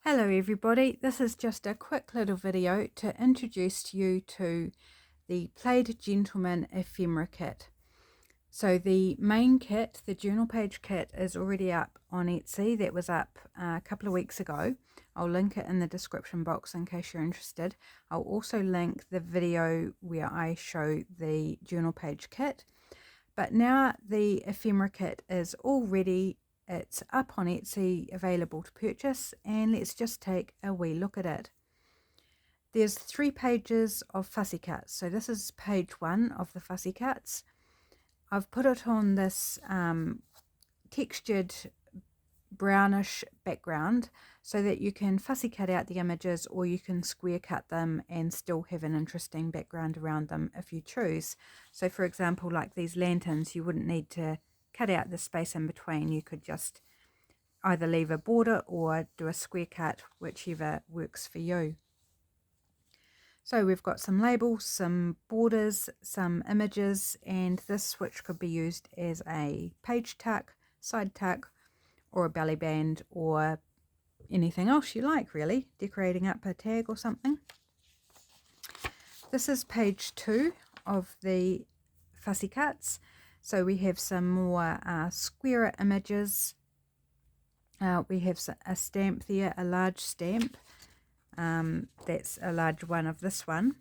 Hello everybody, this is just a quick little video to introduce you to the Plaid Gentlemen Ephemera Kit. So the main kit, the journal page kit, is already up on Etsy. That was up a couple of weeks ago. I'll link it in the description box in case you're interested. I'll also link the video where I show the journal page kit. But now the ephemera kit is all ready. It's up on Etsy, available to purchase, and let's just take a wee look at it. There's 3 pages of fussy cuts, so this is page 1 of the fussy cuts. I've put it on this textured brownish background so that you can fussy cut out the images, or you can square cut them and still have an interesting background around them if you choose. So for example, like these lanterns, you wouldn't need to cut out the space in between. You could just either leave a border or do a square cut, whichever works for you. So we've got some labels, some borders, some images, and this which could be used as a page tuck, side tuck, or a belly band, or anything else you like really, decorating up a tag or something. This is page 2 of the fussy cuts. So we have some more squarer images. We have a stamp there, a large stamp. That's a large one of this one.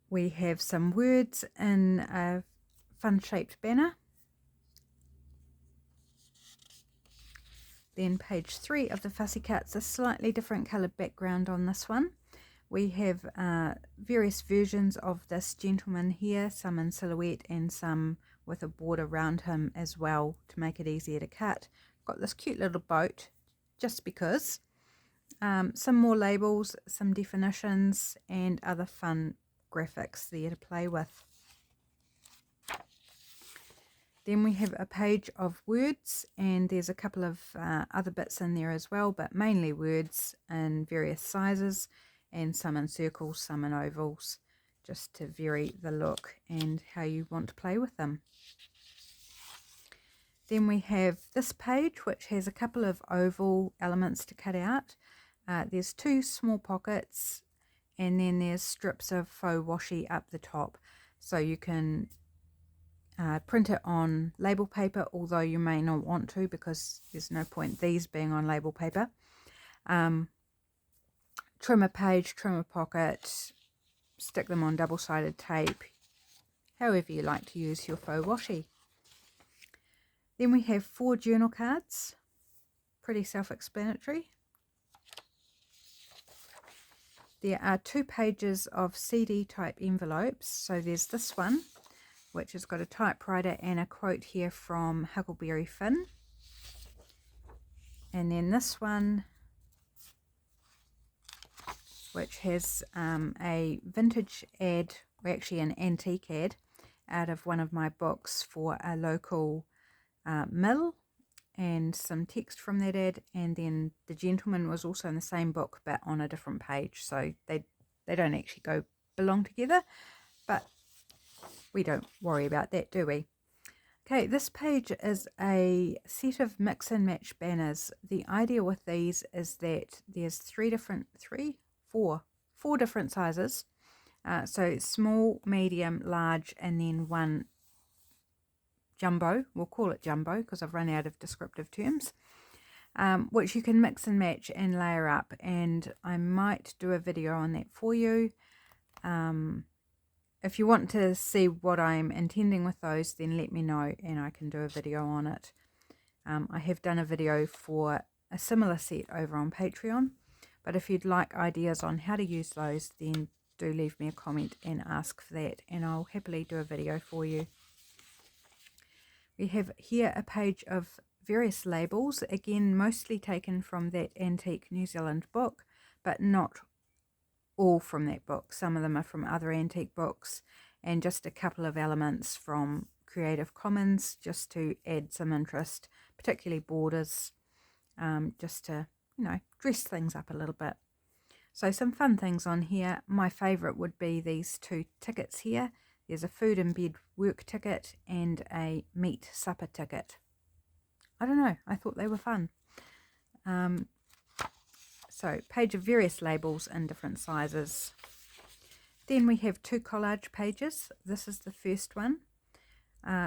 We have some words in a fun shaped banner. Then page 3 of the fussy cuts, a slightly different coloured background on this one. We have various versions of this gentleman here, some in silhouette and some with a border around him as well to make it easier to cut. Got this cute little boat just because. Some more labels, some definitions, and other fun graphics there to play with. Then we have a page of words, and there's a couple of other bits in there as well, but mainly words in various sizes, and some in circles, some in ovals, just to vary the look and how you want to play with them. Then we have this page, which has a couple of oval elements to cut out. There's 2 small pockets, and then there's strips of faux washi up the top, so you can print it on label paper, although you may not want to because there's no point these being on label paper. Trim a page, trim a pocket, stick them on double-sided tape, however you like to use your faux washi. Then we have 4 journal cards, pretty self-explanatory. There are 2 pages of CD type envelopes, so there's this one, which has got a typewriter and a quote here from Huckleberry Finn. And then this one, which has a vintage ad, or actually an antique ad, out of one of my books for a local mill, and some text from that ad. And then the gentleman was also in the same book but on a different page, so they don't actually belong together, but we don't worry about that, do we? Okay, this page is a set of mix and match banners. The idea with these is that there's 4 different sizes. So small, medium, large, and then one jumbo. We'll call it jumbo because I've run out of descriptive terms, which you can mix and match and layer up, and I might do a video on that for you. If you want to see what I'm intending with those, then let me know and I can do a video on it. I have done a video for a similar set over on Patreon, but if you'd like ideas on how to use those, then do leave me a comment and ask for that, and I'll happily do a video for you. We have here a page of various labels, again mostly taken from that antique New Zealand book, but not all from that book. Some of them are from other antique books, and just a couple of elements from Creative Commons just to add some interest, particularly borders, just to, dress things up a little bit. So some fun things on here. My favourite would be these 2 tickets here. There's a food and bed work ticket and a meat supper ticket. I don't know, I thought they were fun. So page of various labels in different sizes. Then we have 2 collage pages. This is the first one.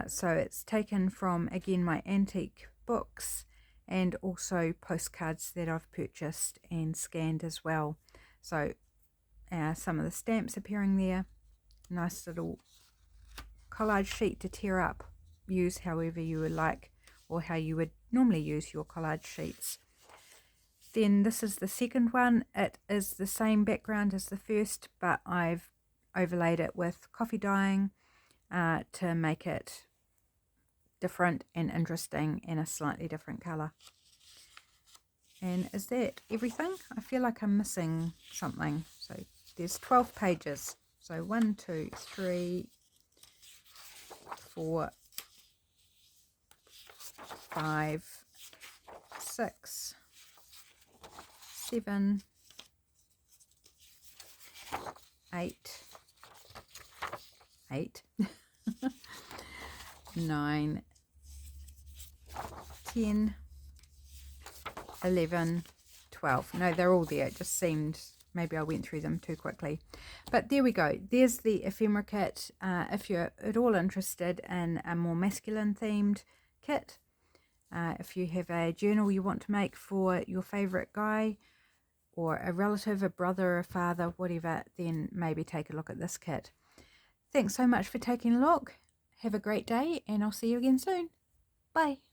So it's taken from, again, my antique books and also postcards that I've purchased and scanned as well. So some of the stamps appearing there. Nice little collage sheet to tear up. Use however you would like, or how you would normally use your collage sheets. Then this is the second one. It is the same background as the first, but I've overlaid it with coffee dyeing to make it different and interesting and a slightly different colour. And is that everything? I feel like I'm missing something. So there's 12 pages. So 1, 2, 3, 4, 5, 6, 7, 8, 9, 10, 11, 12. No, they're all there. It just seemed maybe I went through them too quickly. But there we go. There's the ephemera kit. If you're at all interested in a more masculine themed kit, if you have a journal you want to make for your favourite guy or a relative, a brother, a father, whatever, then maybe take a look at this kit. Thanks so much for taking a look. Have a great day, and I'll see you again soon. Bye.